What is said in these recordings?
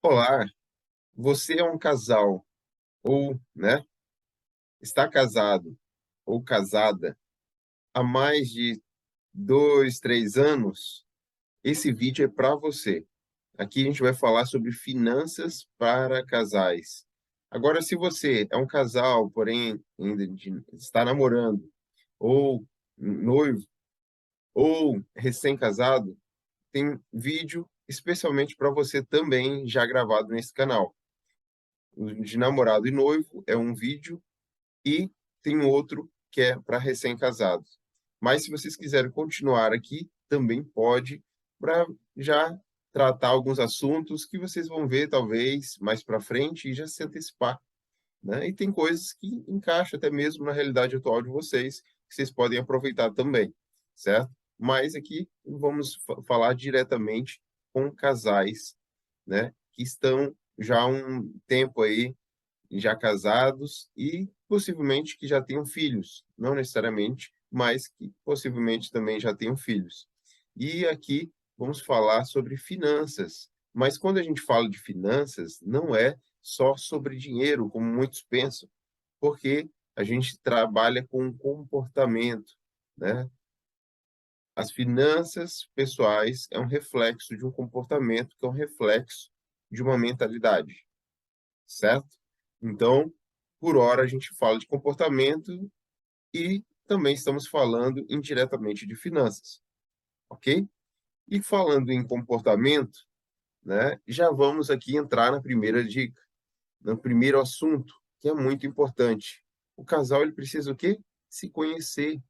Olá, você é um casal ou, né, está casado ou casada há mais de 2, 3 anos? Esse vídeo é para você. Aqui a gente vai falar sobre finanças para casais. Agora, se você é um casal, porém está namorando, ou noivo, ou recém-casado, tem vídeo especialmente para você também já gravado nesse canal. O de namorado e noivo é um vídeo. E tem outro que é para recém-casados. Mas se vocês quiserem continuar aqui, também pode, para já tratar alguns assuntos que vocês vão ver talvez mais para frente e já se antecipar, né? E tem coisas que encaixam até mesmo na realidade atual de vocês, que vocês podem aproveitar também, certo? Mas aqui vamos falar diretamente com casais, né, que estão já há um tempo aí já casados e possivelmente que já tenham filhos, não necessariamente, mas que possivelmente também já tenham filhos. E aqui vamos falar sobre finanças. Mas quando a gente fala de finanças, não é só sobre dinheiro, como muitos pensam, porque a gente trabalha com comportamento, né? As finanças pessoais é um reflexo de um comportamento, que é um reflexo de uma mentalidade, certo? Então, por hora, a gente fala de comportamento e também estamos falando indiretamente de finanças, ok? E falando em comportamento, né, já vamos aqui entrar na primeira dica, no primeiro assunto, que é muito importante. O casal ele precisa o quê? Se conhecer.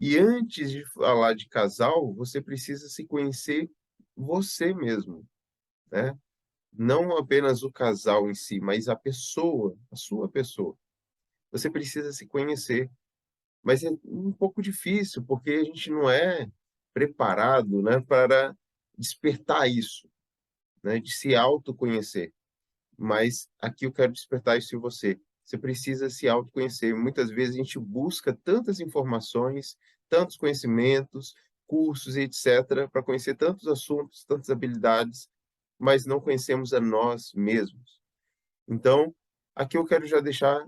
E antes de falar de casal, você precisa se conhecer você mesmo, né? Não apenas o casal em si, mas a pessoa, a sua pessoa. Você precisa se conhecer. Mas é um pouco difícil, porque a gente não é preparado, né, para despertar isso, né, de se autoconhecer. Mas aqui eu quero despertar isso em você. Você precisa se autoconhecer. Muitas vezes a gente busca tantas informações, tantos conhecimentos, cursos e etc., para conhecer tantos assuntos, tantas habilidades, mas não conhecemos a nós mesmos. Então, aqui eu quero já deixar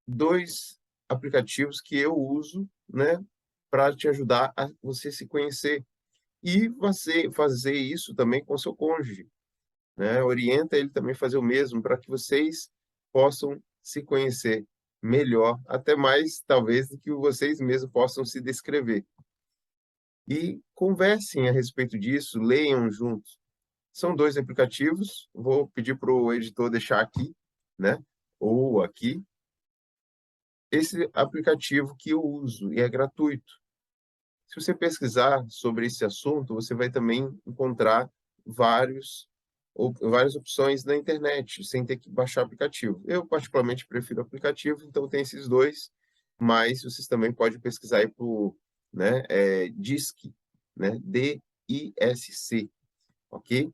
2 aplicativos que eu uso, né, para te ajudar a você se conhecer. E você fazer isso também com seu cônjuge, né, orienta ele também a fazer o mesmo, para que vocês possam se conhecer melhor, até mais, talvez, do que vocês mesmos possam se descrever. E conversem a respeito disso, leiam juntos. São 2 aplicativos, vou pedir para o editor deixar aqui, né, ou aqui, esse aplicativo que eu uso e é gratuito. Se você pesquisar sobre esse assunto, você vai também encontrar vários várias opções na internet, sem ter que baixar aplicativo. Eu particularmente prefiro aplicativo, então tem esses 2, mas vocês também podem pesquisar aí por, né, DISC, né, DISC, ok?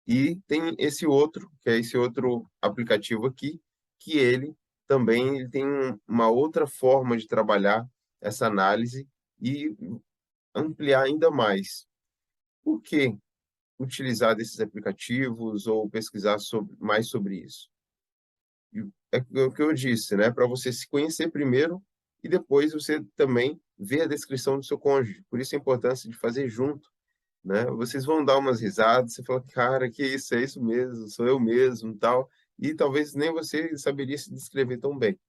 E tem esse outro, que é esse outro aplicativo aqui, que ele tem uma outra forma de trabalhar essa análise e ampliar ainda mais. Por que utilizar desses aplicativos ou pesquisar mais sobre isso? É o que eu disse, né? Para você se conhecer primeiro e depois você também ver a descrição do seu cônjuge. Por isso a importância de fazer junto, né? Vocês vão dar umas risadas, você fala, cara, que isso, é isso mesmo, sou eu mesmo, tal. E talvez nem você saberia se descrever tão bem.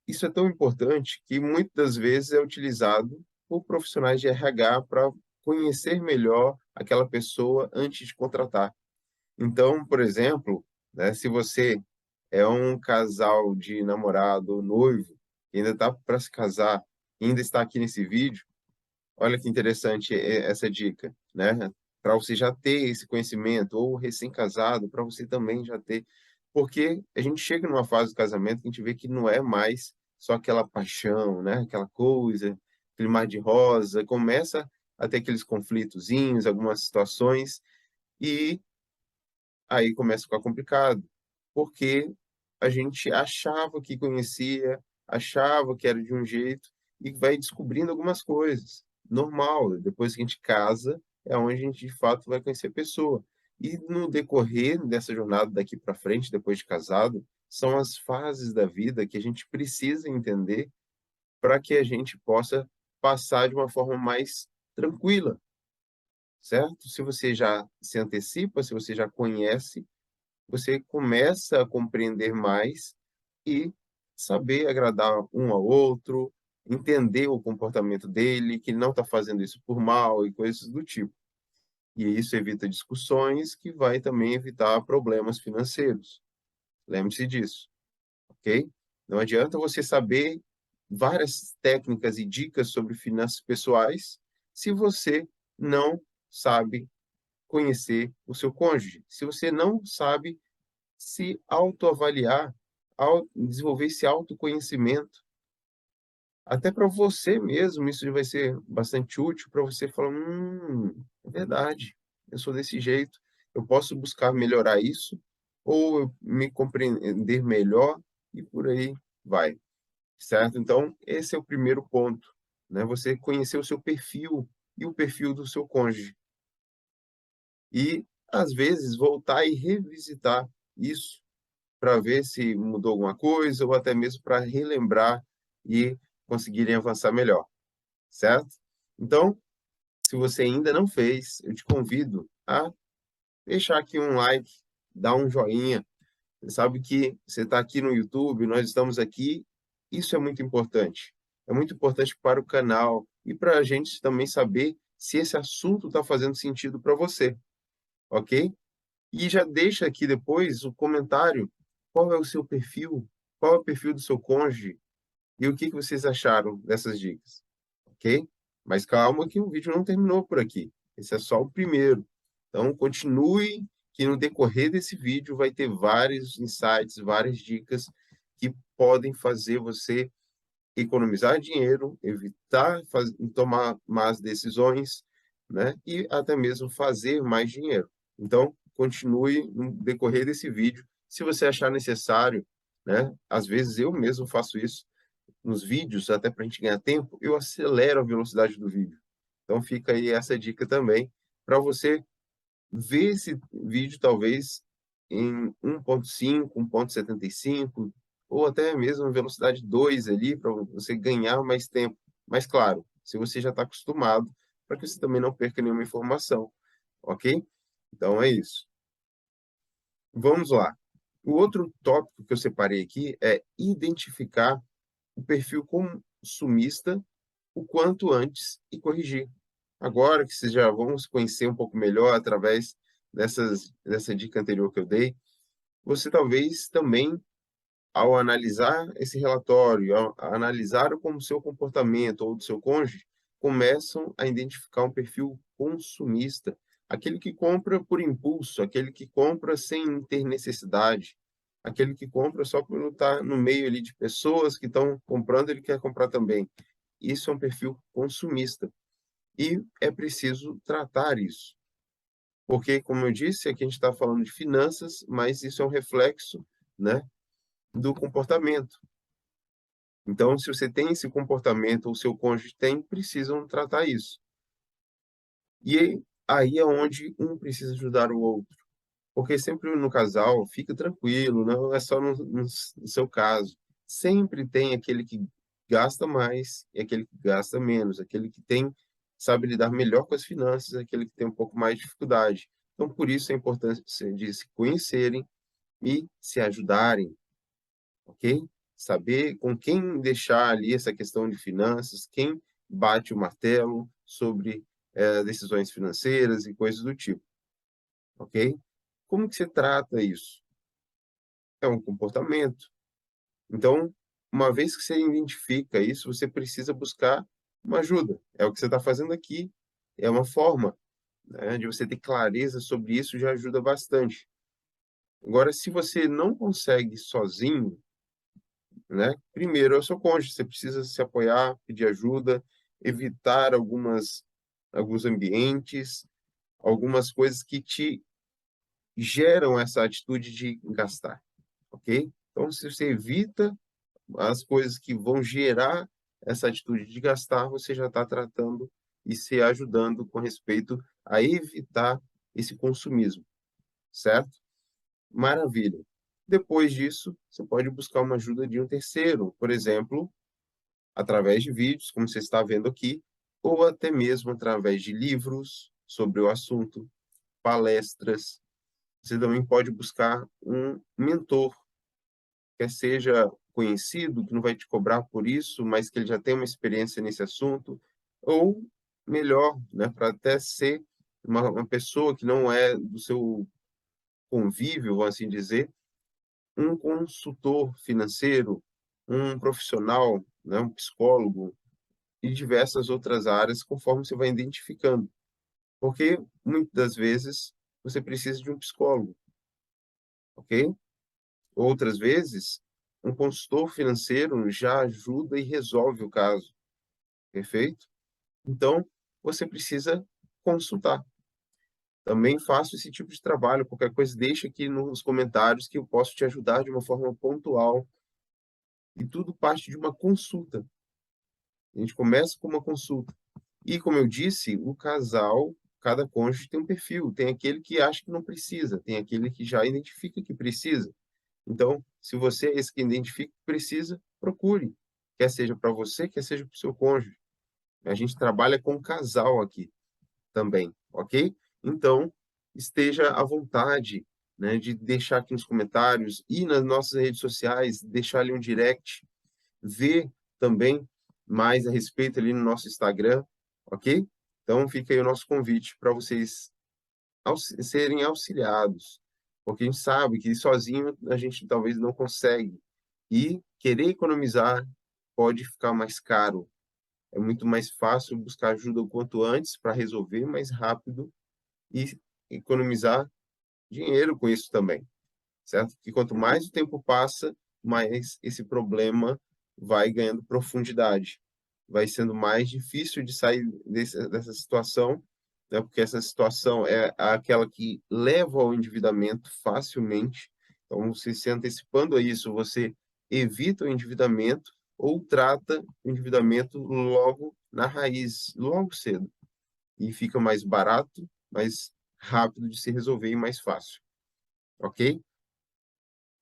Isso é tão importante que muitas vezes é utilizado por profissionais de RH para conhecer melhor aquela pessoa antes de contratar. Então, por exemplo, né, se você é um casal de namorado ou noivo, que ainda está para se casar, e ainda está aqui nesse vídeo, olha que interessante essa dica, né? Para você já ter esse conhecimento, ou recém-casado, para você também já ter. Porque a gente chega numa fase do casamento que a gente vê que não é mais só aquela paixão, né? Aquela coisa, aquele mar de rosa, começa a ter aqueles conflitozinhos, algumas situações, e aí começa a ficar complicado, porque a gente achava que conhecia, achava que era de um jeito e vai descobrindo algumas coisas. Normal, depois que a gente casa, é onde a gente de fato vai conhecer a pessoa. E no decorrer dessa jornada daqui para frente, depois de casado, são as fases da vida que a gente precisa entender para que a gente possa passar de uma forma mais tranquila, certo? Se você já se antecipa, se você já conhece, você começa a compreender mais e saber agradar um ao outro, entender o comportamento dele, que ele não está fazendo isso por mal e coisas do tipo. E isso evita discussões, que vai também evitar problemas financeiros. Lembre-se disso, ok? Não adianta você saber várias técnicas e dicas sobre finanças pessoais se você não sabe conhecer o seu cônjuge, se você não sabe se autoavaliar, desenvolver esse autoconhecimento. Até para você mesmo, isso vai ser bastante útil para você falar: é verdade, eu sou desse jeito, eu posso buscar melhorar isso, ou eu me compreender melhor, e por aí vai, certo? Então, esse é o primeiro ponto, né? Você conhecer o seu perfil e o perfil do seu cônjuge. E, às vezes, voltar e revisitar isso para ver se mudou alguma coisa, ou até mesmo para relembrar e conseguirem avançar melhor, certo? Então, se você ainda não fez, eu te convido a deixar aqui um like, dar um joinha. Você sabe que você está aqui no YouTube, nós estamos aqui, isso é muito importante. É muito importante para o canal e para a gente também saber se esse assunto está fazendo sentido para você, ok? E já deixa aqui depois o comentário, qual é o seu perfil, qual é o perfil do seu cônjuge e o que que vocês acharam dessas dicas, ok? Mas calma que o vídeo não terminou por aqui. Esse é só o primeiro. Então continue que no decorrer desse vídeo vai ter vários insights, várias dicas que podem fazer você economizar dinheiro, evitar tomar más decisões, né? E até mesmo fazer mais dinheiro. Então, continue no decorrer desse vídeo. Se você achar necessário, né? Às vezes eu mesmo faço isso nos vídeos, até para a gente ganhar tempo, eu acelero a velocidade do vídeo. Então, fica aí essa dica também para você ver esse vídeo talvez em 1.5, 1.75 ou até mesmo velocidade 2 ali para você ganhar mais tempo. Mas claro, se você já está acostumado, para que você também não perca nenhuma informação, ok? Então é isso. Vamos lá. O outro tópico que eu separei aqui é identificar o perfil consumista o quanto antes e corrigir. Agora que vocês já vão se conhecer um pouco melhor através dessa dica anterior que eu dei, você talvez também, ao analisar esse relatório, ao analisar como o seu comportamento ou do seu cônjuge, começam a identificar um perfil consumista, aquele que compra por impulso, aquele que compra sem ter necessidade, aquele que compra só por estar no meio ali de pessoas que estão comprando, ele quer comprar também. Isso é um perfil consumista. E é preciso tratar isso. Porque, como eu disse, aqui a gente está falando de finanças, mas isso é um reflexo, né, do comportamento. Então, se você tem esse comportamento, ou seu cônjuge tem, precisam tratar isso. E aí é onde um precisa ajudar o outro. Porque sempre no casal, fica tranquilo, não é só no seu caso. Sempre tem aquele que gasta mais e aquele que gasta menos, aquele que tem, sabe lidar melhor com as finanças, aquele que tem um pouco mais de dificuldade. Então, por isso a importância de se conhecerem e se ajudarem, ok? Saber com quem deixar ali essa questão de finanças, quem bate o martelo sobre decisões financeiras e coisas do tipo, ok? Como que você trata isso? É um comportamento. Então, uma vez que você identifica isso, você precisa buscar uma ajuda. É o que você está fazendo aqui. É uma forma, né, de você ter clareza sobre isso, já ajuda bastante. Agora, se você não consegue sozinho, né, primeiro é o seu cônjuge. Você precisa se apoiar, pedir ajuda, evitar alguns ambientes, algumas coisas que te geram essa atitude de gastar, ok? Então, se você evita as coisas que vão gerar essa atitude de gastar, você já está tratando e se ajudando com respeito a evitar esse consumismo. certo? Maravilha. Depois disso, você pode buscar uma ajuda de um terceiro, por exemplo, através de vídeos, como você está vendo aqui, ou até mesmo através de livros sobre o assunto, palestras. Você também pode buscar um mentor, quer seja conhecido, que não vai te cobrar por isso, mas que ele já tem uma experiência nesse assunto, ou melhor, né, para até ser uma pessoa que não é do seu convívio, vamos assim dizer, um consultor financeiro, um profissional, né, um psicólogo e diversas outras áreas, conforme você vai identificando. Porque muitas das vezes você precisa de um psicólogo, ok? Outras vezes, um consultor financeiro já ajuda e resolve o caso, perfeito? Então, você precisa consultar. Também faço esse tipo de trabalho, qualquer coisa deixa aqui nos comentários que eu posso te ajudar de uma forma pontual, e tudo parte de uma consulta. A gente começa com uma consulta. E como eu disse, o casal, cada cônjuge tem um perfil, tem aquele que acha que não precisa, tem aquele que já identifica que precisa. Então, se você é esse que identifica que precisa, procure, quer seja para você, quer seja para o seu cônjuge. A gente trabalha com casal aqui também, ok? Então, esteja à vontade, né, de deixar aqui nos comentários e nas nossas redes sociais, deixar ali um direct, ver também mais a respeito ali no nosso Instagram, ok? Então, fica aí o nosso convite para vocês serem auxiliados, porque a gente sabe que sozinho a gente talvez não consegue. E querer economizar pode ficar mais caro. É muito mais fácil buscar ajuda o quanto antes para resolver mais rápido e economizar dinheiro com isso também, certo? Que quanto mais o tempo passa, mais esse problema vai ganhando profundidade, vai sendo mais difícil de sair dessa situação, né? Porque essa situação é aquela que leva ao endividamento facilmente. Então, você se antecipando a isso, você evita o endividamento ou trata o endividamento logo na raiz, logo cedo, e fica mais barato, mais rápido de se resolver e mais fácil, ok?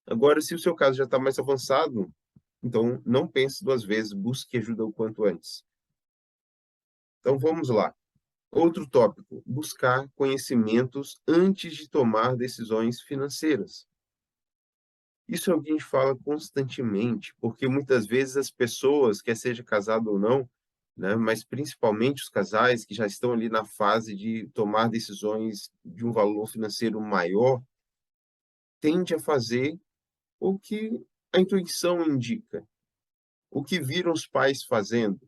Agora, se o seu caso já está mais avançado, então não pense duas vezes, busque ajuda o quanto antes. Então vamos lá. Outro tópico: buscar conhecimentos antes de tomar decisões financeiras. Isso é o que a gente fala constantemente, porque muitas vezes as pessoas, quer seja casado ou não, né, mas principalmente os casais que já estão ali na fase de tomar decisões de um valor financeiro maior, tende a fazer o que a intuição indica, o que viram os pais fazendo,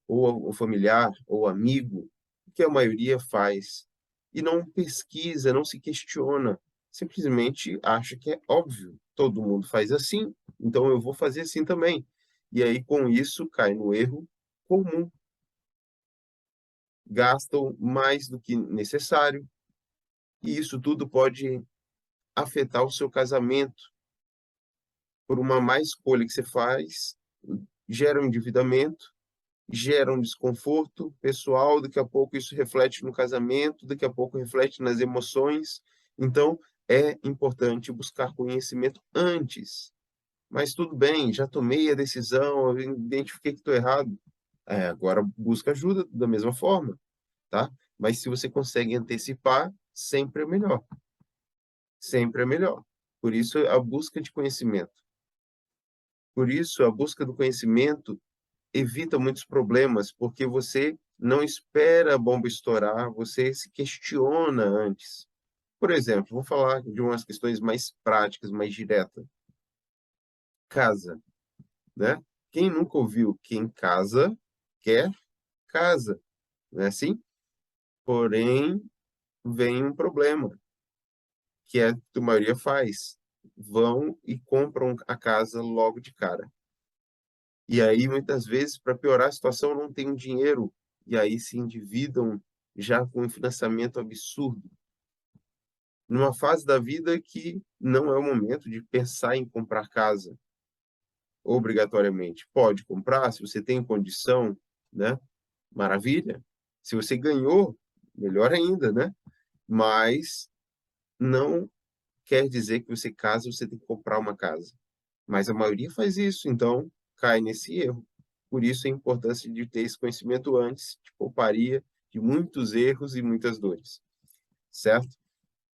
ou o familiar, ou o amigo, o que a maioria faz, e não pesquisa, não se questiona, simplesmente acha que é óbvio, todo mundo faz assim, então eu vou fazer assim também. E aí, com isso, cai no erro comum, gastam mais do que necessário, e isso tudo pode afetar o seu casamento, por uma má escolha que você faz, gera um endividamento, gera um desconforto pessoal, daqui a pouco isso reflete no casamento, daqui a pouco reflete nas emoções. Então, é importante buscar conhecimento antes. Mas tudo bem, já tomei a decisão, eu identifiquei que estou errado. Agora busca ajuda da mesma forma, tá? Mas se você consegue antecipar, sempre é melhor. Sempre é melhor. Por isso, a busca de conhecimento. Por isso, a busca do conhecimento evita muitos problemas, porque você não espera a bomba estourar, você se questiona antes. Por exemplo, vou falar de umas questões mais práticas, mais diretas. Casa, né? Quem nunca ouviu quem casa quer casa, não é assim? Porém, vem um problema, que é que a maioria faz. Vão e compram a casa logo de cara. E aí, muitas vezes, para piorar a situação, não tem dinheiro, e aí se endividam já com um financiamento absurdo, numa fase da vida que não é o momento de pensar em comprar casa, obrigatoriamente. Pode comprar, se você tem condição, né? Maravilha. Se você ganhou, melhor ainda, né? Mas não quer dizer que você casa, você tem que comprar uma casa. Mas a maioria faz isso, então cai nesse erro. Por isso a importância de ter esse conhecimento antes, te pouparia de muitos erros e muitas dores, certo?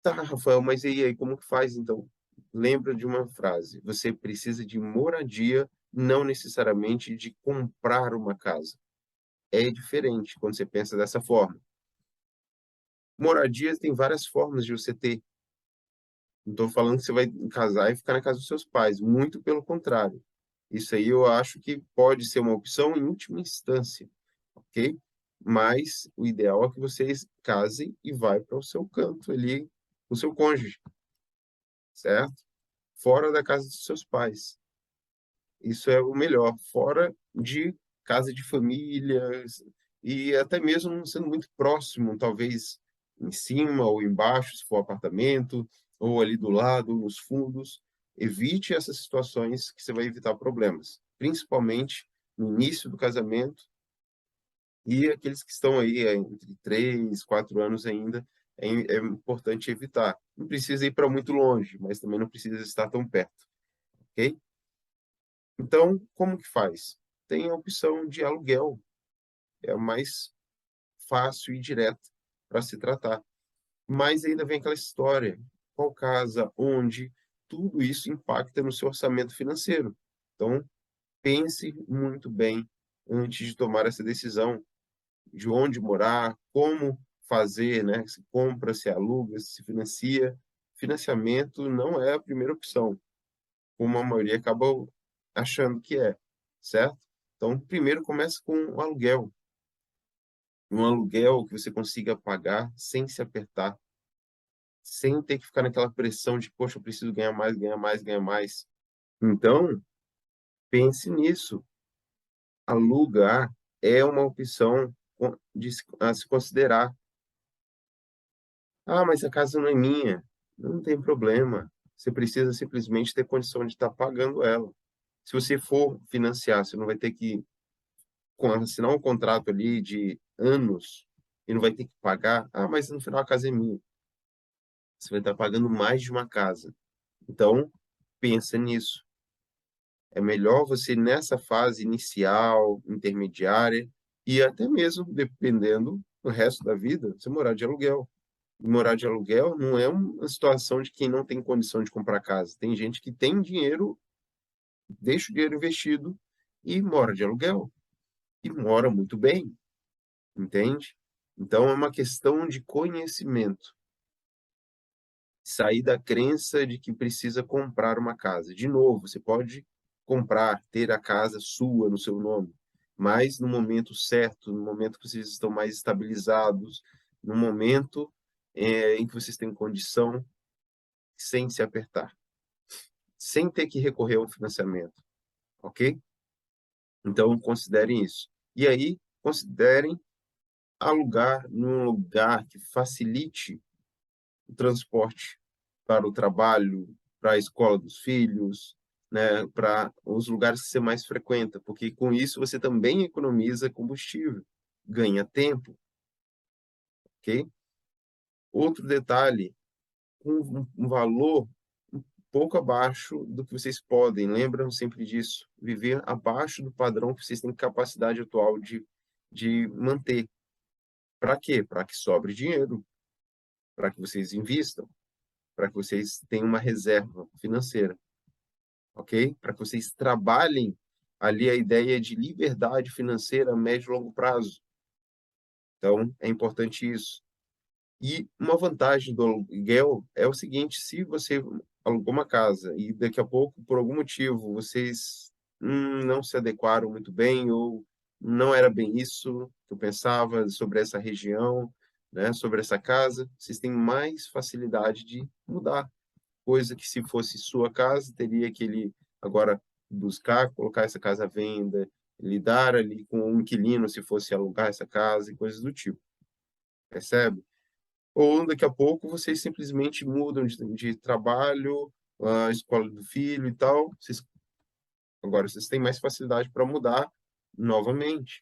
Tá, Rafael, mas e aí, como que faz então? Lembra de uma frase: você precisa de moradia, não necessariamente de comprar uma casa. É diferente quando você pensa dessa forma. Moradia tem várias formas de você ter. Não estou falando que você vai casar e ficar na casa dos seus pais, muito pelo contrário. Isso aí eu acho que pode ser uma opção em última instância, ok? Mas o ideal é que vocês casem e vai para o seu canto ali, o seu cônjuge, certo? Fora da casa dos seus pais. Isso é o melhor, fora de casa de famílias e até mesmo não sendo muito próximo, talvez em cima ou embaixo, se for apartamento, ou ali do lado, nos fundos. Evite essas situações que você vai evitar problemas, principalmente no início do casamento e aqueles que estão aí entre 3, 4 anos ainda, é importante evitar. Não precisa ir para muito longe, mas também não precisa estar tão perto, ok? Então, como que faz? Tem a opção de aluguel, é a mais fácil e direta para se tratar. Mas ainda vem aquela história, qual casa, onde, tudo isso impacta no seu orçamento financeiro. Então, pense muito bem antes de tomar essa decisão de onde morar, como fazer, né? Se compra, se aluga, se financia. Financiamento não é a primeira opção, como a maioria acaba achando que é, certo? Então, primeiro comece com um aluguel. Um aluguel que você consiga pagar sem se apertar, sem ter que ficar naquela pressão de, poxa, eu preciso ganhar mais, ganhar mais, ganhar mais. Então, pense nisso. Alugar é uma opção a se considerar. Ah, mas a casa não é minha. Não tem problema. Você precisa simplesmente ter condição de estar pagando ela. Se você for financiar, você não vai ter que assinar um contrato ali de anos e não vai ter que pagar. Ah, mas no final a casa é minha. Você vai estar pagando mais de uma casa. Então, pensa nisso. É melhor você, nessa fase inicial, intermediária, e até mesmo, dependendo do resto da vida, você morar de aluguel. E morar de aluguel não é uma situação de quem não tem condição de comprar casa. Tem gente que tem dinheiro, deixa o dinheiro investido e mora de aluguel. E mora muito bem, entende? Então, é uma questão de conhecimento. Sair da crença de que precisa comprar uma casa. De novo, você pode comprar, ter a casa sua no seu nome, mas no momento certo, no momento que vocês estão mais estabilizados, no momento em que vocês têm condição, sem se apertar, sem ter que recorrer ao financiamento, ok? Então, considerem isso. E aí, considerem alugar num lugar que facilite o transporte para o trabalho, para a escola dos filhos, né, para os lugares que você mais frequenta, porque com isso você também economiza combustível, ganha tempo, ok? Outro detalhe, um valor um pouco abaixo do que vocês podem, lembram sempre disso, viver abaixo do padrão que vocês têm capacidade atual de manter. Para quê? Para que sobre dinheiro, para que vocês invistam, para que vocês tenham uma reserva financeira, ok? Para que vocês trabalhem ali a ideia de liberdade financeira a médio e longo prazo. Então, é importante isso. E uma vantagem do aluguel é o seguinte: se você alugou uma casa e daqui a pouco, por algum motivo, vocês não se adequaram muito bem ou não era bem isso que eu pensava sobre essa região, né, sobre essa casa, vocês têm mais facilidade de mudar, coisa que se fosse sua casa, teria que ele agora buscar, colocar essa casa à venda, lidar ali com um inquilino se fosse alugar essa casa e coisas do tipo, percebe? Ou daqui a pouco vocês simplesmente mudam de trabalho, a escola do filho e tal, agora vocês têm mais facilidade para mudar novamente,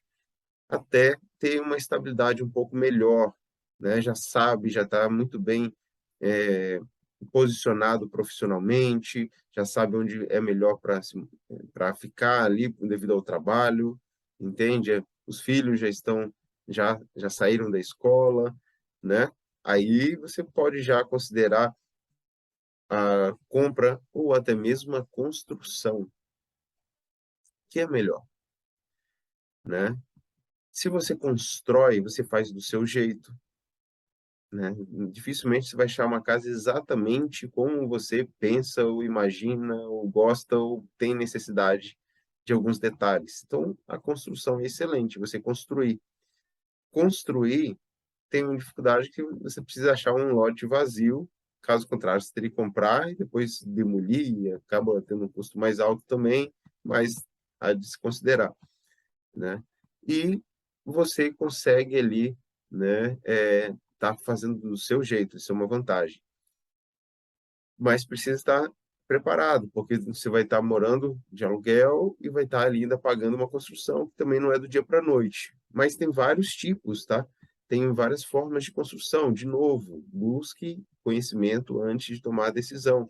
até ter uma estabilidade um pouco melhor, né? Já sabe, já está muito bem posicionado profissionalmente, já sabe onde é melhor para ficar ali devido ao trabalho, entende? Os filhos já saíram da escola, né? Aí você pode já considerar a compra ou até mesmo a construção, que é melhor, né? Se você constrói, você faz do seu jeito, né? Dificilmente você vai achar uma casa exatamente como você pensa ou imagina ou gosta ou tem necessidade de alguns detalhes. Então, a construção é excelente, você construir. Construir tem uma dificuldade que você precisa achar um lote vazio, caso contrário, você teria que comprar e depois demolir, e acaba tendo um custo mais alto também, mas há de se considerar, né? E você consegue ali, né, tá fazendo do seu jeito, isso é uma vantagem. Mas precisa estar preparado, porque você vai estar morando de aluguel e vai estar ali ainda pagando uma construção que também não é do dia para a noite. Mas tem vários tipos, tá? Tem várias formas de construção. De novo, busque conhecimento antes de tomar a decisão.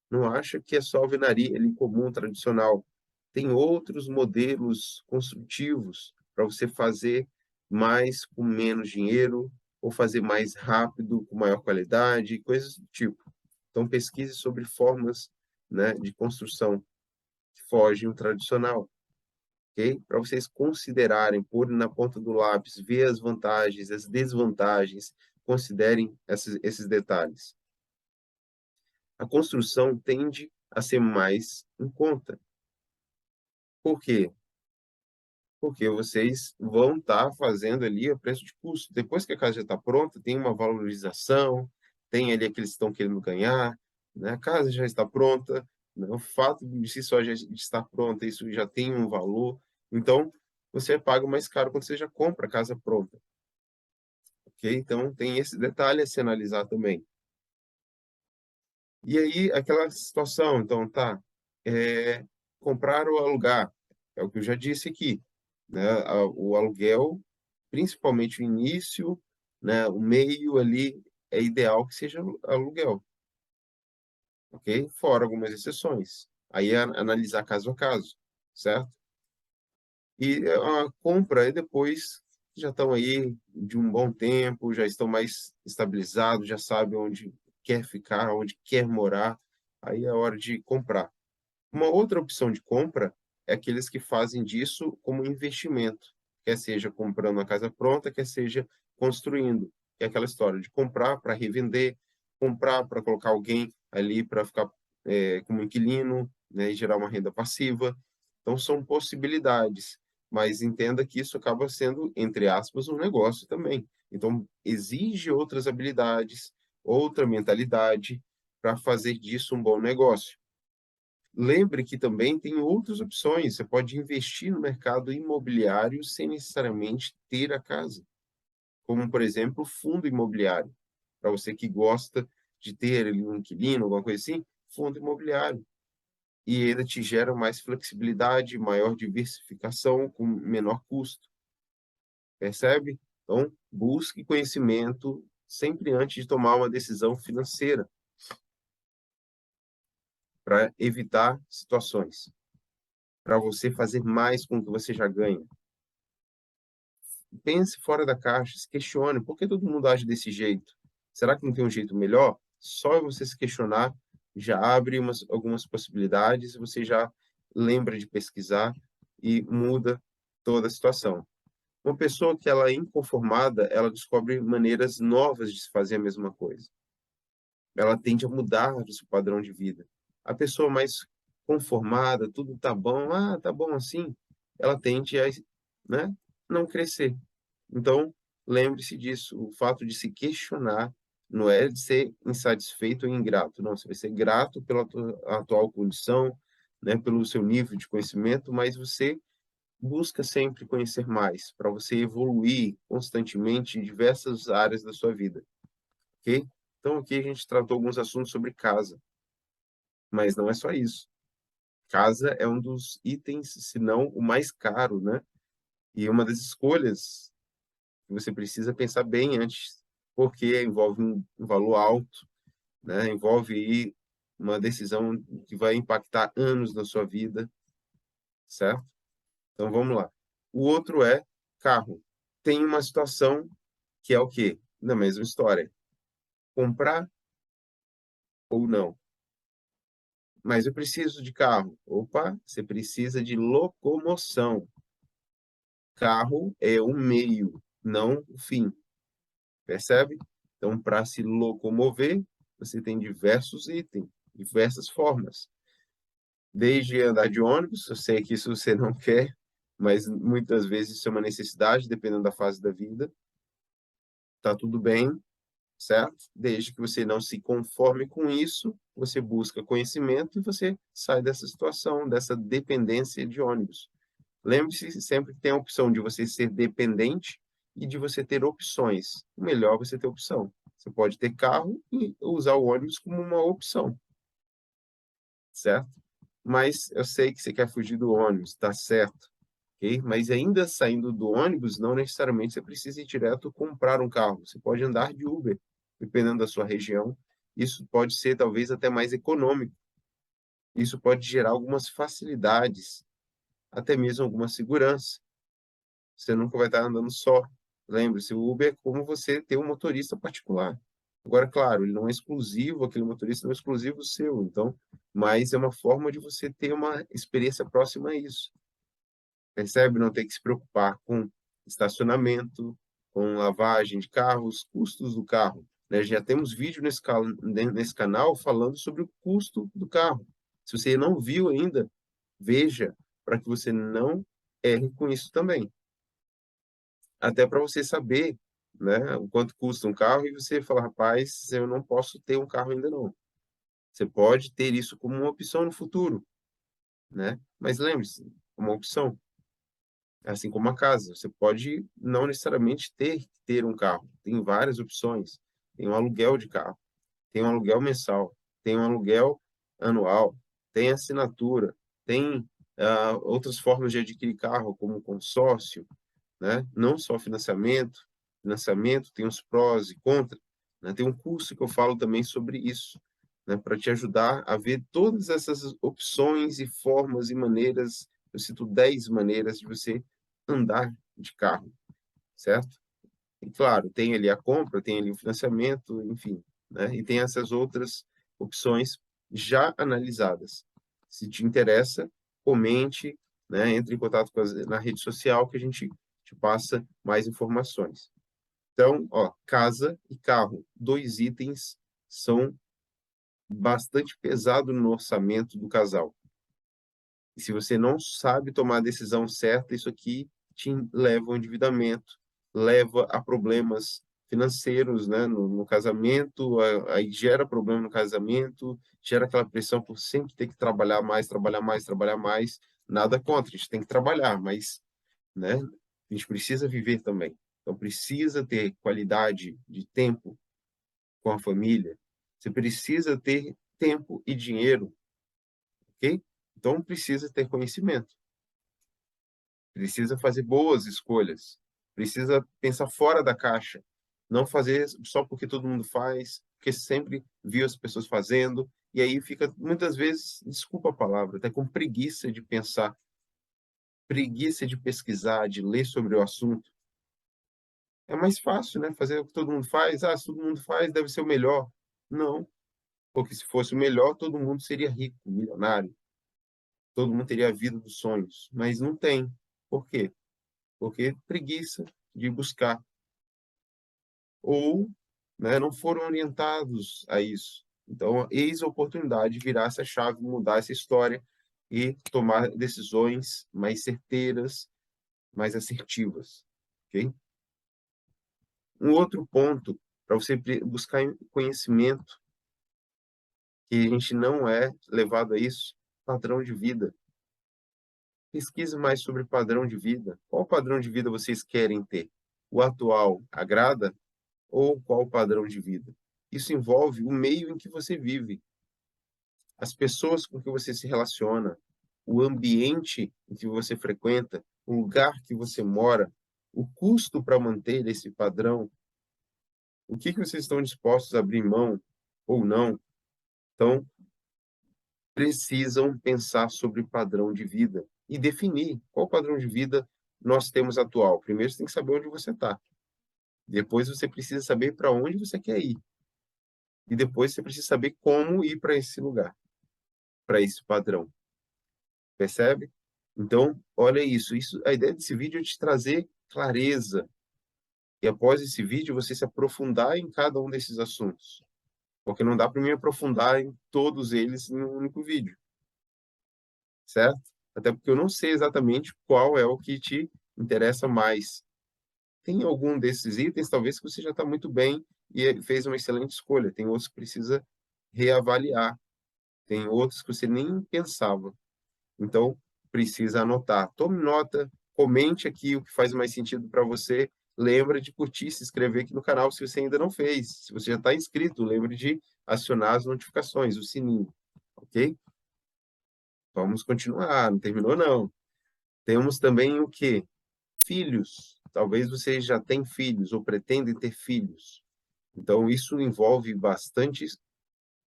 Não acha que é só alvenaria ali comum, tradicional. Tem outros modelos construtivos para você fazer mais com menos dinheiro, ou fazer mais rápido, com maior qualidade, coisas do tipo. Então, pesquise sobre formas, né, de construção que fogem o tradicional, ok? Para vocês considerarem, pôr na ponta do lápis, ver as vantagens, as desvantagens, considerem esses detalhes. A construção tende a ser mais em conta. Por quê? Porque vocês vão estar fazendo ali a preço de custo. Depois que a casa já está pronta, tem uma valorização, tem ali aqueles que estão querendo ganhar, né? A casa já está pronta, né? O fato de si só já estar pronta, isso já tem um valor. Então, você paga mais caro quando você já compra a casa pronta, ok? Então, tem esse detalhe a se analisar também. E aí, aquela situação, então, tá, é, comprar ou alugar, é o que eu já disse aqui, né? O aluguel, principalmente o início, né? O meio ali, é ideal que seja aluguel, ok? Fora algumas exceções. Aí é analisar caso a caso, certo? E a compra é depois que já estão aí de um bom tempo, já estão mais estabilizados, já sabem onde quer ficar, onde quer morar, aí é hora de comprar. Uma outra opção de compra é aqueles que fazem disso como investimento, quer seja comprando a casa pronta, quer seja construindo. É aquela história de comprar para revender, comprar para colocar alguém ali para ficar como inquilino, né, e gerar uma renda passiva. Então, são possibilidades, mas entenda que isso acaba sendo, entre aspas, um negócio também. Então, exige outras habilidades, outra mentalidade para fazer disso um bom negócio. Lembre que também tem outras opções. Você pode investir no mercado imobiliário sem necessariamente ter a casa, como, por exemplo, fundo imobiliário. Para você que gosta de ter ali um inquilino, alguma coisa assim, fundo imobiliário. E ainda te gera mais flexibilidade, maior diversificação com menor custo. Percebe? Então, busque conhecimento sempre antes de tomar uma decisão financeira, para evitar situações, para você fazer mais com o que você já ganha. Pense fora da caixa, se questione, por que todo mundo age desse jeito? Será que não tem um jeito melhor? Só você se questionar já abre algumas possibilidades, você já lembra de pesquisar e muda toda a situação. Uma pessoa que ela é inconformada, ela descobre maneiras novas de se fazer a mesma coisa. Ela tende a mudar o seu padrão de vida. A pessoa mais conformada, tudo tá bom, tá bom assim, ela tende a, né, não crescer. Então, lembre-se disso, o fato de se questionar não é de ser insatisfeito ou ingrato, não, você vai ser grato pela tua atual condição, né, pelo seu nível de conhecimento, mas você busca sempre conhecer mais, para você evoluir constantemente em diversas áreas da sua vida, ok? Então, aqui a gente tratou alguns assuntos sobre casa, mas não é só isso. Casa é um dos itens, se não o mais caro, né? E uma das escolhas que você precisa pensar bem antes, porque envolve um valor alto né? Envolve aí uma decisão que vai impactar anos na sua vida, certo? Então vamos lá. O outro é carro. Tem uma situação que é o quê? Na mesma história. Comprar ou não. Mas eu preciso de carro. Opa, você precisa de locomoção. Carro é o meio, não o fim. Percebe? Então, para se locomover, você tem diversos itens, diversas formas. Desde andar de ônibus, eu sei que isso você não quer, mas muitas vezes isso é uma necessidade, dependendo da fase da vida. Tá tudo bem, certo? Desde que você não se conforme com isso, você busca conhecimento e você sai dessa situação, dessa dependência de ônibus. Lembre-se sempre que tem a opção de você ser dependente e de você ter opções. O melhor é você ter opção. Você pode ter carro e usar o ônibus como uma opção, certo? Mas eu sei que você quer fugir do ônibus, tá certo, ok? Mas ainda saindo do ônibus, não necessariamente você precisa ir direto comprar um carro. Você pode andar de Uber, dependendo da sua região. Isso pode ser talvez até mais econômico. Isso pode gerar algumas facilidades, até mesmo alguma segurança. Você nunca vai estar andando só. Lembre-se, o Uber é como você ter um motorista particular. Agora, claro, ele não é exclusivo, aquele motorista não é exclusivo seu, então, mas é uma forma de você ter uma experiência próxima a isso. Percebe? Não ter que se preocupar com estacionamento, com lavagem de carros, custos do carro, né? Já temos vídeo nesse canal falando sobre o custo do carro. Se você não viu ainda, veja, para que você não erre com isso também. Até para você saber, né, o quanto custa um carro e você fala, rapaz, eu não posso ter um carro ainda não. Você pode ter isso como uma opção no futuro, né? Mas lembre-se, é uma opção. Assim como a casa, você pode não necessariamente ter que ter um carro. Tem várias opções. Tem um aluguel de carro, tem um aluguel mensal, tem um aluguel anual, tem assinatura, tem outras formas de adquirir carro, como consórcio, né? Não só financiamento, financiamento tem os prós e contras, né? Tem um curso que eu falo também sobre isso, né? Para te ajudar a ver todas essas opções e formas e maneiras, eu cito 10 maneiras de você andar de carro, certo? E claro, tem ali a compra, tem ali o financiamento, enfim, né? E tem essas outras opções já analisadas. Se te interessa, comente, né? Entre em contato na rede social que a gente te passa mais informações. Então, ó, casa e carro, dois itens são bastante pesados no orçamento do casal. E se você não sabe tomar a decisão certa, isso aqui te leva ao endividamento, leva a problemas financeiros, né, no casamento, aí gera problema no casamento, gera aquela pressão por sempre ter que trabalhar mais, trabalhar mais, trabalhar mais. Nada contra, a gente tem que trabalhar, mas, né, a gente precisa viver também. Então, precisa ter qualidade de tempo com a família. Você precisa ter tempo e dinheiro, ok? Então, precisa ter conhecimento. Precisa fazer boas escolhas, precisa pensar fora da caixa, não fazer só porque todo mundo faz, porque sempre viu as pessoas fazendo, e aí fica, muitas vezes, desculpa a palavra, até com preguiça de pensar, preguiça de pesquisar, de ler sobre o assunto. É mais fácil, né? Fazer o que todo mundo faz. Ah, se todo mundo faz, deve ser o melhor. Não, porque se fosse o melhor, todo mundo seria rico, milionário, todo mundo teria a vida dos sonhos, mas não tem. Por quê? Porque preguiça de buscar ou, né, não foram orientados a isso. Então, eis a oportunidade de virar essa chave, mudar essa história e tomar decisões mais certeiras, mais assertivas, ok? Um outro ponto para você buscar conhecimento, que a gente não é levado a isso, padrão de vida. Pesquise mais sobre padrão de vida. Qual padrão de vida vocês querem ter? O atual agrada ou qual padrão de vida? Isso envolve o meio em que você vive, as pessoas com que você se relaciona, o ambiente em que você frequenta, o lugar que você mora, o custo para manter esse padrão, o que vocês estão dispostos a abrir mão, ou não. Então, precisam pensar sobre padrão de vida e definir qual padrão de vida nós temos atual. Primeiro, você tem que saber onde você está. Depois, você precisa saber para onde você quer ir. E depois, você precisa saber como ir para esse lugar, para esse padrão. Percebe? Então, olha isso. A ideia desse vídeo é te trazer clareza. E após esse vídeo, você se aprofundar em cada um desses assuntos. Porque não dá para me aprofundar em todos eles em um único vídeo, certo? Até porque eu não sei exatamente qual é o que te interessa mais. Tem algum desses itens, talvez, que você já está muito bem e fez uma excelente escolha. Tem outros que precisa reavaliar. Tem outros que você nem pensava. Então, precisa anotar. Tome nota, comente aqui o que faz mais sentido para você. Lembra de curtir, se inscrever aqui no canal se você ainda não fez. Se você já está inscrito, lembre de acionar as notificações, o sininho, ok? Vamos continuar, não terminou não. Temos também o quê? Filhos. Talvez você já tenha filhos ou pretende ter filhos. Então, isso envolve bastante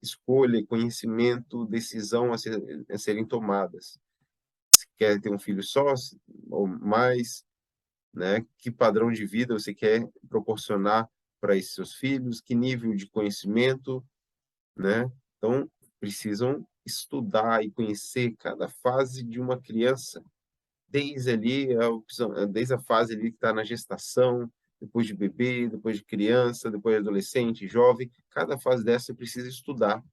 escolha, conhecimento, decisão a serem tomadas. Se quer ter um filho só ou mais, né? Que padrão de vida você quer proporcionar para esses seus filhos? Que nível de conhecimento, né? Então, precisam estudar e conhecer cada fase de uma criança, desde a fase ali que está na gestação, depois de bebê, depois de criança, depois de adolescente, jovem. Cada fase dessa você precisa estudar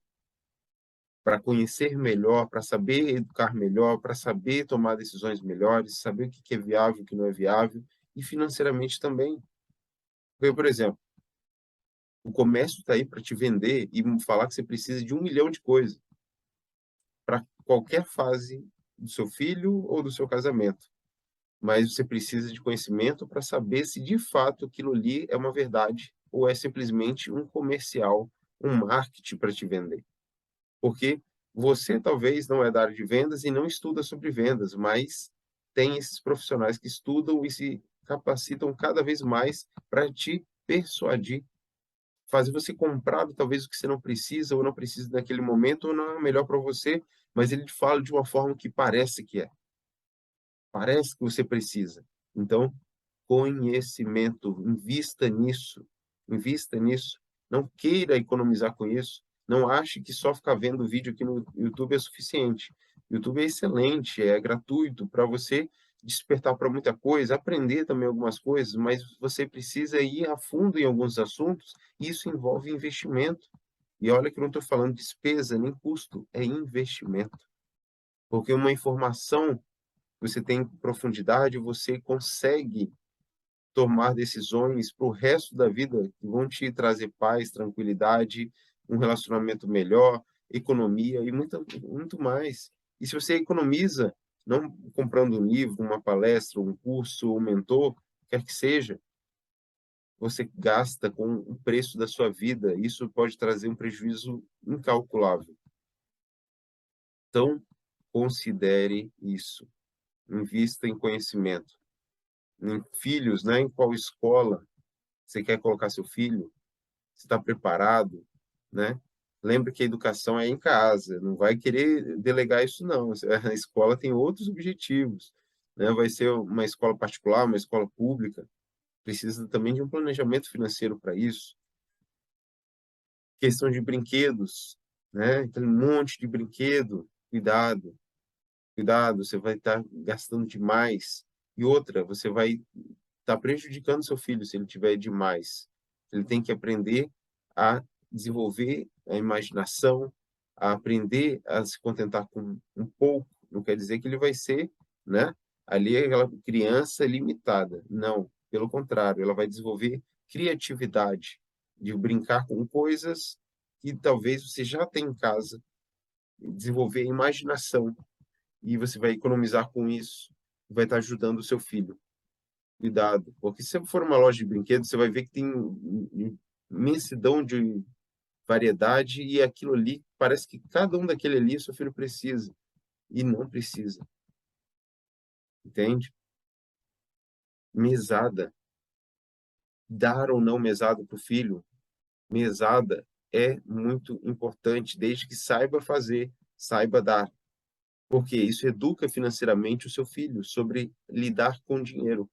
para conhecer melhor, para saber educar melhor, para saber tomar decisões melhores, saber o que é viável, o que não é viável, e financeiramente também. Porque, por exemplo, o comércio está aí para te vender e falar que você precisa de 1 milhão de coisas para qualquer fase do seu filho ou do seu casamento. Mas você precisa de conhecimento para saber se de fato aquilo ali é uma verdade ou é simplesmente um comercial, um marketing para te vender. Porque você talvez não é da área de vendas e não estuda sobre vendas, mas tem esses profissionais que estudam e se capacitam cada vez mais para te persuadir, fazer você comprar talvez o que você não precisa ou não precisa naquele momento ou não é melhor para você, mas ele te fala de uma forma que parece que é. Parece que você precisa. Então, conhecimento, invista nisso. Não queira economizar com isso. Não ache que só ficar vendo vídeo aqui no YouTube é suficiente. O YouTube é excelente, é gratuito para você despertar para muita coisa, aprender também algumas coisas, mas você precisa ir a fundo em alguns assuntos, e isso envolve investimento. E olha que eu não estou falando despesa nem custo, é investimento. Porque uma informação você tem profundidade, você consegue tomar decisões para o resto da vida que vão te trazer paz, tranquilidade, um relacionamento melhor, economia e muito mais. E se você economiza, não comprando um livro, uma palestra, um curso, um mentor, quer que seja, você gasta com o preço da sua vida. Isso pode trazer um prejuízo incalculável. Então, considere isso. Invista em conhecimento. Em filhos, né? Em qual escola você quer colocar seu filho? Você está preparado, né? Lembre que a educação é em casa, não vai querer delegar isso, não. A escola tem outros objetivos, né? Vai ser uma escola particular, uma escola pública, precisa também de um planejamento financeiro para isso. Questão de brinquedos, né? Tem um monte de brinquedo, cuidado, cuidado, você vai estar gastando demais. E outra, você vai estar prejudicando seu filho se ele tiver demais. Ele tem que aprender a desenvolver a imaginação, a aprender a se contentar com um pouco. Não quer dizer que ele vai ser, né, ali aquela criança limitada. Não, pelo contrário, ela vai desenvolver criatividade, de brincar com coisas que talvez você já tem em casa, desenvolver imaginação, e você vai economizar com isso, vai estar ajudando o seu filho. Cuidado, porque se você for uma loja de brinquedos, você vai ver que tem imensidão de variedade e aquilo ali, parece que cada um daquele ali seu filho precisa e não precisa, entende? Mesada, dar ou não mesada para o filho, mesada. é muito importante, desde que saiba fazer, saiba dar, porque isso educa financeiramente o seu filho sobre lidar com dinheiro.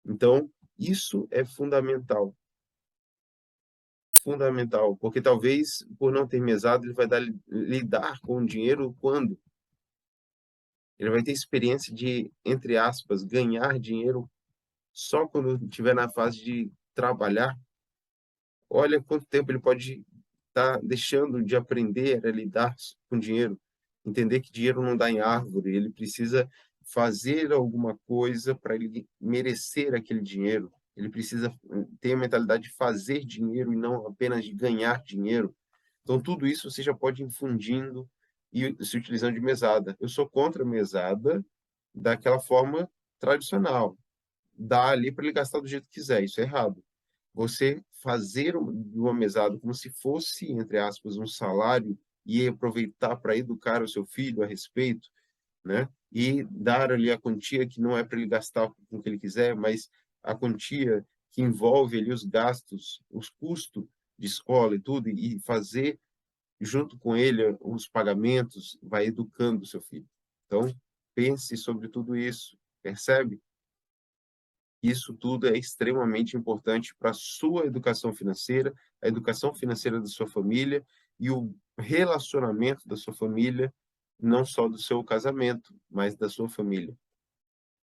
Então, isso é fundamental, fundamental, porque talvez por não ter mesada ele vai lidar com o dinheiro quando? Ele vai ter experiência de, entre aspas, ganhar dinheiro só quando estiver na fase de trabalhar. Olha quanto tempo ele pode estar deixando de aprender a lidar com dinheiro, entender que dinheiro não dá em árvore, ele precisa fazer alguma coisa para ele merecer aquele dinheiro. Ele precisa ter a mentalidade de fazer dinheiro e não apenas de ganhar dinheiro. Então, tudo isso você já pode ir infundindo e se utilizando de mesada. Eu sou contra a mesada daquela forma tradicional. Dá ali para ele gastar do jeito que quiser, isso é errado. Você fazer uma mesada como se fosse, entre aspas, um salário e aproveitar para educar o seu filho a respeito, né? E dar ali a quantia que não é para ele gastar com o que ele quiser, mas a quantia que envolve ali os gastos, os custos de escola e tudo, e fazer junto com ele os pagamentos, vai educando o seu filho. Então, pense sobre tudo isso, percebe? Isso tudo é extremamente importante para a sua educação financeira, a educação financeira da sua família e o relacionamento da sua família, não só do seu casamento, mas da sua família.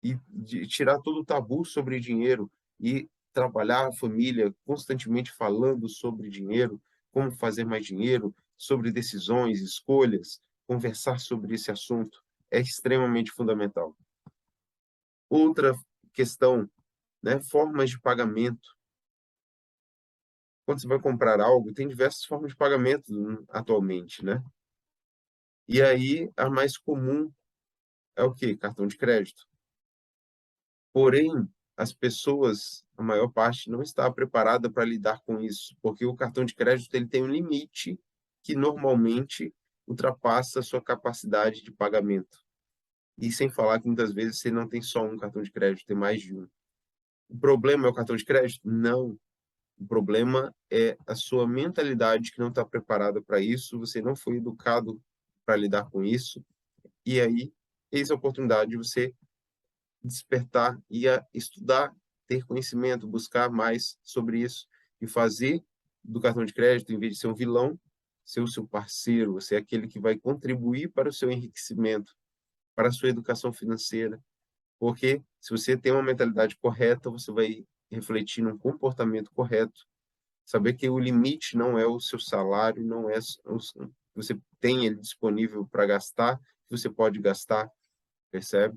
E de tirar todo o tabu sobre dinheiro e trabalhar a família constantemente falando sobre dinheiro, como fazer mais dinheiro, sobre decisões, escolhas, conversar sobre esse assunto é extremamente fundamental. Outra questão, né, formas de pagamento. Quando você vai comprar algo, tem diversas formas de pagamento atualmente, né? E aí, a mais comum é o quê? Cartão de crédito. Porém, as pessoas, a maior parte, não está preparada para lidar com isso, porque o cartão de crédito ele tem um limite que normalmente ultrapassa a sua capacidade de pagamento. E sem falar que muitas vezes você não tem só um cartão de crédito, tem mais de um. O problema é o cartão de crédito? Não. O problema é a sua mentalidade que não está preparada para isso, você não foi educado para lidar com isso, e aí, eis a oportunidade de você despertar e estudar, ter conhecimento, buscar mais sobre isso e fazer do cartão de crédito, em vez de ser um vilão, ser o seu parceiro, ser aquele que vai contribuir para o seu enriquecimento, para a sua educação financeira, porque se você tem uma mentalidade correta, você vai refletir num comportamento correto. Saber que o limite não é o seu salário, não é você tem ele disponível para gastar, que você pode gastar, percebe?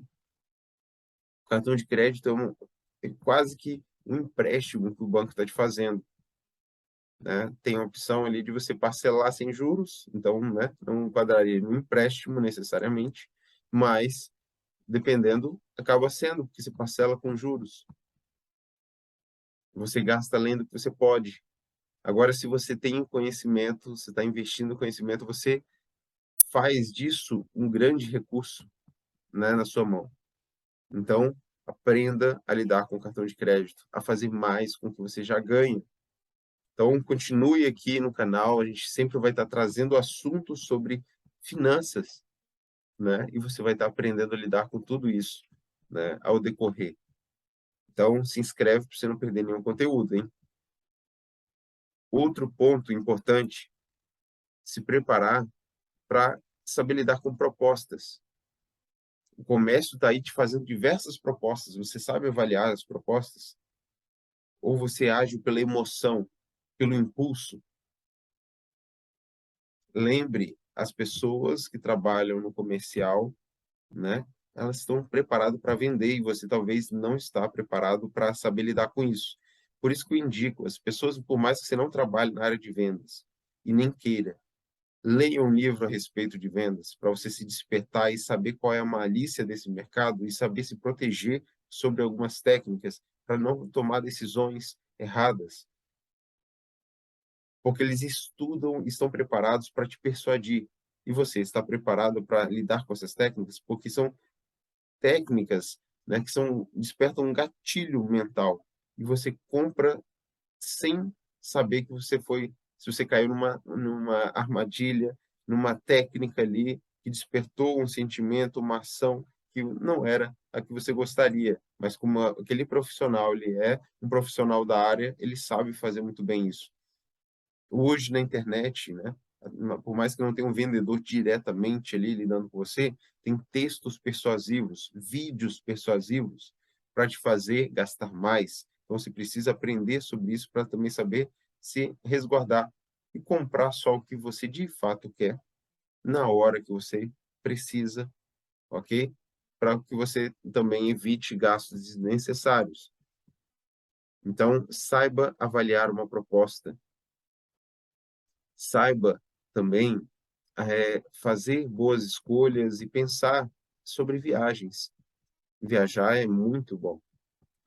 O cartão de crédito é quase que um empréstimo que o banco está te fazendo, né? Tem a opção ali de você parcelar sem juros, então, né, não enquadraria no empréstimo necessariamente, mas dependendo, acaba sendo, porque você parcela com juros. Você gasta além do que você pode. Agora, se você tem conhecimento, você está investindo em conhecimento, você faz disso um grande recurso, né, na sua mão. Então, aprenda a lidar com o cartão de crédito, a fazer mais com o que você já ganha. Então, continue aqui no canal, a gente sempre vai estar trazendo assuntos sobre finanças, né? E você vai estar aprendendo a lidar com tudo isso, né, ao decorrer. Então, se inscreve para você não perder nenhum conteúdo, hein? Outro ponto importante, se preparar para saber lidar com propostas. O comércio está aí te fazendo diversas propostas. Você sabe avaliar as propostas? Ou você age pela emoção, pelo impulso? Lembre, as pessoas que trabalham no comercial, né? Elas estão preparadas para vender e você talvez não está preparado para saber lidar com isso. Por isso que eu indico, as pessoas, por mais que você não trabalhe na área de vendas e nem queira, leia um livro a respeito de vendas, para você se despertar e saber qual é a malícia desse mercado e saber se proteger sobre algumas técnicas para não tomar decisões erradas. Porque eles estudam, estão preparados para te persuadir. E você está preparado para lidar com essas técnicas? Porque são técnicas, né, que despertam um gatilho mental. E você compra sem saber que você foi se você caiu numa armadilha, numa técnica ali que despertou um sentimento, uma ação que não era a que você gostaria, mas como aquele profissional ele é um profissional da área, ele sabe fazer muito bem isso. Hoje na internet, né, por mais que não tenha um vendedor diretamente ali lidando com você, tem textos persuasivos, vídeos persuasivos para te fazer gastar mais. Então você precisa aprender sobre isso para também saber se resguardar e comprar só o que você de fato quer na hora que você precisa, ok? Para que você também evite gastos desnecessários. Então, saiba avaliar uma proposta, saiba também fazer boas escolhas e pensar sobre viagens. Viajar é muito bom.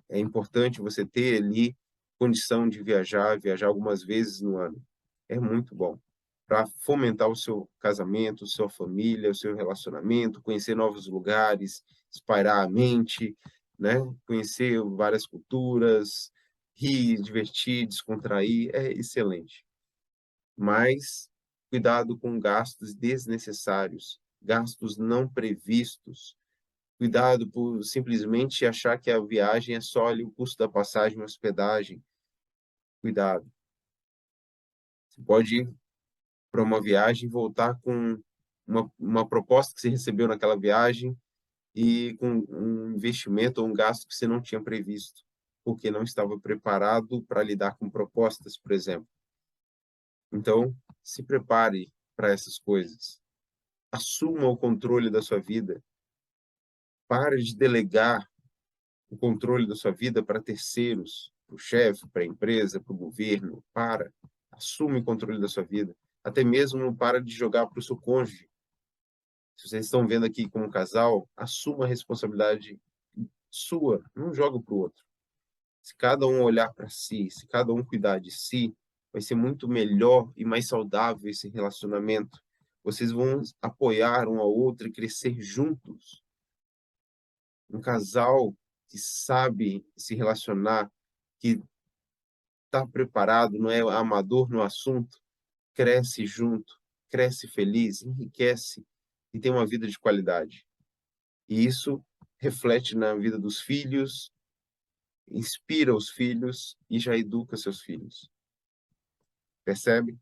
É importante você ter ali condição de viajar algumas vezes no ano. É muito bom para fomentar o seu casamento, sua família, o seu relacionamento, conhecer novos lugares, espairar a mente, né? Conhecer várias culturas, rir, divertir, descontrair, é excelente. Mas cuidado com gastos desnecessários, gastos não previstos. Cuidado por simplesmente achar que a viagem é só ali o custo da passagem e hospedagem. Cuidado. Você pode ir para uma viagem e voltar com uma proposta que você recebeu naquela viagem e com um investimento ou um gasto que você não tinha previsto, porque não estava preparado para lidar com propostas, por exemplo. Então, se prepare para essas coisas. Assuma o controle da sua vida. Pare de delegar o controle da sua vida para terceiros, para o chefe, para a empresa, para o governo. Para. Assume o controle da sua vida. Até mesmo para de jogar para o seu cônjuge. Se vocês estão vendo aqui como um casal, assuma a responsabilidade sua, não joga para o outro. Se cada um olhar para si, se cada um cuidar de si, vai ser muito melhor e mais saudável esse relacionamento. Vocês vão apoiar um ao outro e crescer juntos. Um casal que sabe se relacionar, que está preparado, não é amador no assunto, cresce junto, cresce feliz, enriquece e tem uma vida de qualidade. E isso reflete na vida dos filhos, inspira os filhos e já educa seus filhos. Percebe?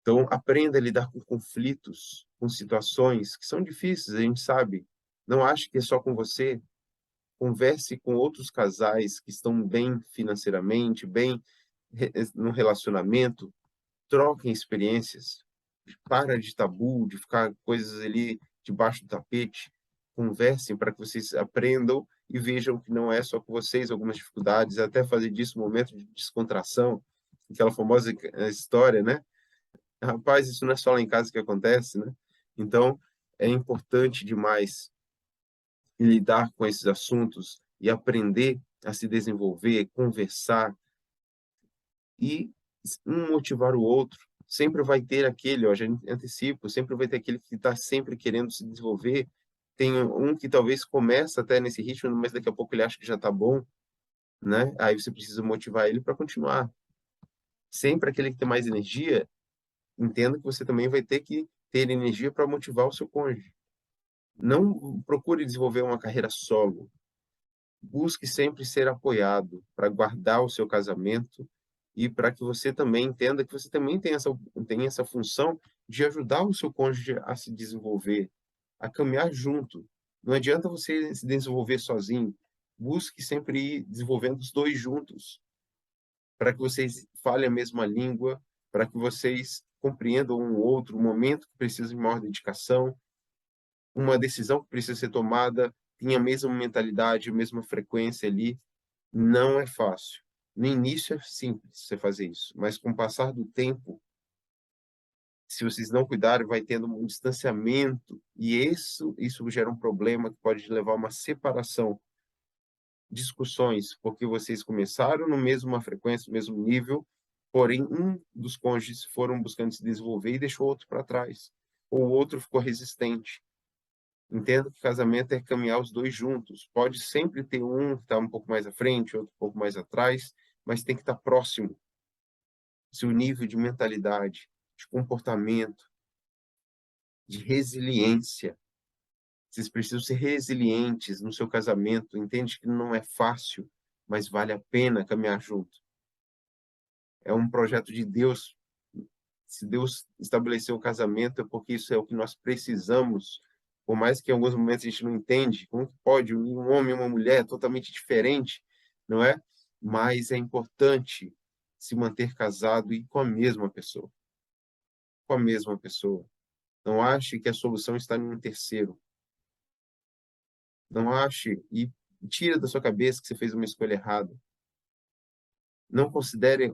Então, aprenda a lidar com conflitos, com situações que são difíceis, a gente sabe. Não ache que é só com você. Converse com outros casais que estão bem financeiramente, bem no relacionamento, troquem experiências. Para de tabu, de ficar coisas ali debaixo do tapete. Conversem para que vocês aprendam e vejam que não é só com vocês algumas dificuldades, até fazer disso um momento de descontração, aquela famosa história, né? Rapaz, isso não é só lá em casa que acontece, né? Então, é importante demais lidar com esses assuntos e aprender a se desenvolver, conversar e um motivar o outro. Sempre vai ter aquele, ó, já antecipo, sempre vai ter aquele que está sempre querendo se desenvolver. Tem um que talvez começa até nesse ritmo, mas daqui a pouco ele acha que já está bom, né? Aí você precisa motivar ele para continuar. Sempre aquele que tem mais energia, entenda que você também vai ter que ter energia para motivar o seu cônjuge. Não procure desenvolver uma carreira solo. Busque sempre ser apoiado para guardar o seu casamento e para que você também entenda que você também tem essa função de ajudar o seu cônjuge a se desenvolver, a caminhar junto. Não adianta você se desenvolver sozinho. Busque sempre ir desenvolvendo os dois juntos, para que vocês falem a mesma língua, para que vocês compreendam um outro, o momento que precisa de maior dedicação, uma decisão que precisa ser tomada, tem a mesma mentalidade, a mesma frequência ali. Não é fácil. No início é simples você fazer isso, mas com o passar do tempo, se vocês não cuidarem, vai tendo um distanciamento e isso gera um problema que pode levar a uma separação, discussões, porque vocês começaram no mesma frequência, no mesmo nível, porém um dos cônjuges foram buscando se desenvolver e deixou o outro para trás, ou o outro ficou resistente. Entenda que casamento é caminhar os dois juntos. Pode sempre ter um que está um pouco mais à frente, outro um pouco mais atrás, mas tem que estar próximo. seu nível de mentalidade, de comportamento, de resiliência. Vocês precisam ser resilientes no seu casamento. Entende que não é fácil, mas vale a pena caminhar junto. É um projeto de Deus. Se Deus estabeleceu o casamento, é porque isso é o que nós precisamos. Por mais que em alguns momentos a gente não entende, como que pode um homem e uma mulher totalmente diferente, não é? Mas é importante se manter casado e com a mesma pessoa. Com a mesma pessoa. Não ache que a solução está em um terceiro. Não ache e tira da sua cabeça que você fez uma escolha errada. Não considere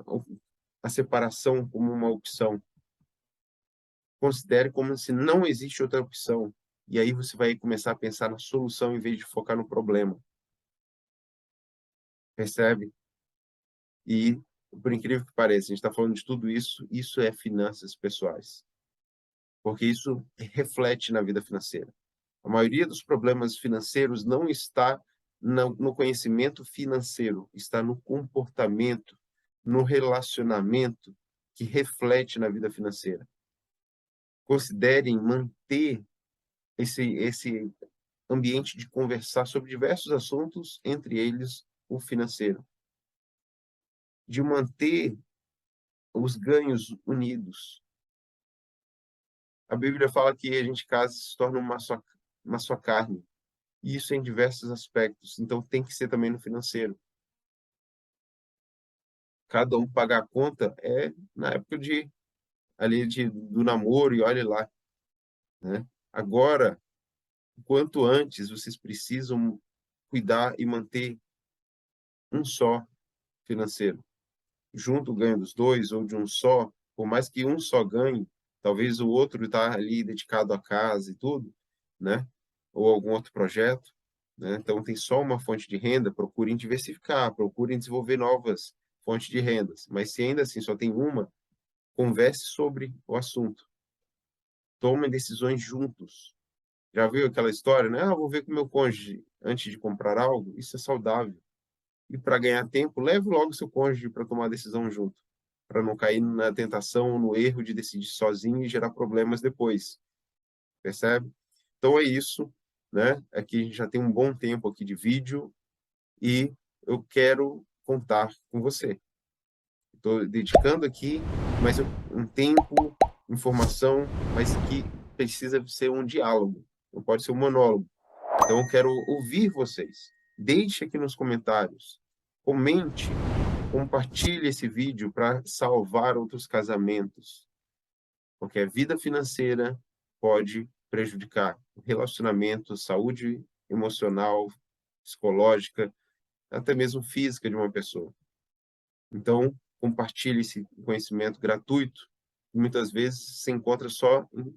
a separação como uma opção. Considere como se não existe outra opção. E aí você vai começar a pensar na solução em vez de focar no problema. Percebe? E, por incrível que pareça, a gente está falando de tudo isso, isso é finanças pessoais. Porque isso reflete na vida financeira. A maioria dos problemas financeiros não está no conhecimento financeiro, está no comportamento, no relacionamento que reflete na vida financeira. Considerem manter esse ambiente de conversar sobre diversos assuntos, entre eles o financeiro. De manter os ganhos unidos. A Bíblia fala que a gente casa e se torna uma só carne. E isso em diversos aspectos. Então tem que ser também no financeiro. Cada um pagar a conta é na época do namoro e olhe lá, né? Agora, quanto antes vocês precisam cuidar e manter um só financeiro. Junto o ganho dos dois ou de um só, por mais que um só ganhe, talvez o outro está ali dedicado à casa e tudo, né? Ou algum outro projeto, né? Então tem só uma fonte de renda, procurem diversificar, procurem desenvolver novas fontes de rendas. Mas se ainda assim só tem uma, converse sobre o assunto. Tomem decisões juntos. Já viu aquela história, né? Ah, vou ver com meu cônjuge antes de comprar algo. Isso é saudável. E para ganhar tempo, leve logo seu cônjuge para tomar a decisão junto, para não cair na tentação, no erro de decidir sozinho e gerar problemas depois. Percebe? Então é isso, né? Aqui a gente já tem um bom tempo aqui de vídeo e eu quero contar com você. Estou dedicando aqui um tempo, informação, mas que precisa ser um diálogo, não pode ser um monólogo. Então eu quero ouvir vocês. Deixe aqui nos comentários, comente, compartilhe esse vídeo para salvar outros casamentos, porque a vida financeira pode prejudicar o relacionamento, saúde emocional, psicológica, até mesmo física de uma pessoa. Então, compartilhe esse conhecimento gratuito, que muitas vezes se encontra só em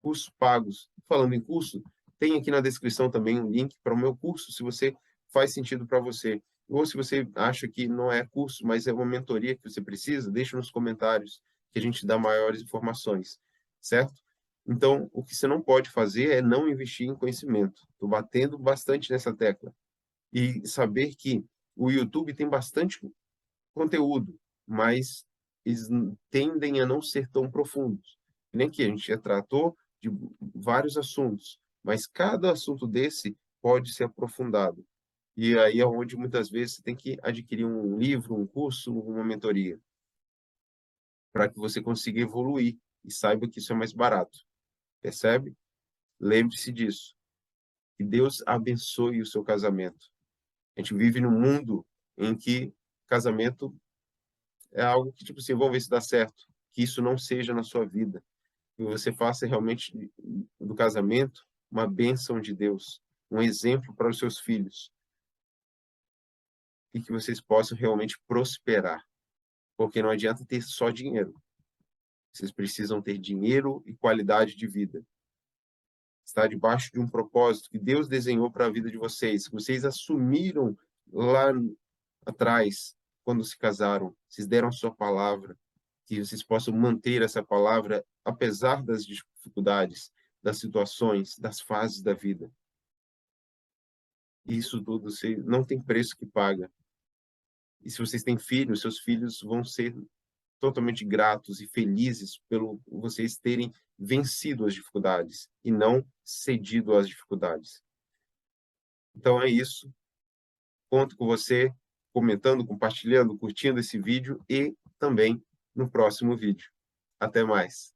cursos pagos. Falando em curso, tem aqui na descrição também um link para o meu curso, se você faz sentido para você. Ou se você acha que não é curso, mas é uma mentoria que você precisa, deixa nos comentários que a gente dá maiores informações, certo? Então, o que você não pode fazer é não investir em conhecimento. Estou batendo bastante nessa tecla. E saber que o YouTube tem bastante conteúdo, mas eles tendem a não ser tão profundos. Nem que a gente já tratou de vários assuntos, mas cada assunto desse pode ser aprofundado. E aí é onde muitas vezes você tem que adquirir um livro, um curso, uma mentoria, para que você consiga evoluir e saiba que isso é mais barato. Percebe? Lembre-se disso. Que Deus abençoe o seu casamento. A gente vive num mundo em que casamento é algo que, tipo assim, vamos ver se dá certo. Que isso não seja na sua vida. Que você faça realmente do casamento uma bênção de Deus, um exemplo para os seus filhos. E que vocês possam realmente prosperar. Porque não adianta ter só dinheiro. Vocês precisam ter dinheiro e qualidade de vida. Estar debaixo de um propósito que Deus desenhou para a vida de vocês, que vocês assumiram lá atrás, quando se casaram. Vocês deram a sua palavra, que vocês possam manter essa palavra, apesar das dificuldades, das situações, das fases da vida. Isso tudo não tem preço que paga. E se vocês têm filhos, seus filhos vão ser totalmente gratos e felizes pelo vocês terem vencido as dificuldades e não cedido às dificuldades. Então é isso. Conto com você comentando, compartilhando, curtindo esse vídeo e também no próximo vídeo. Até mais.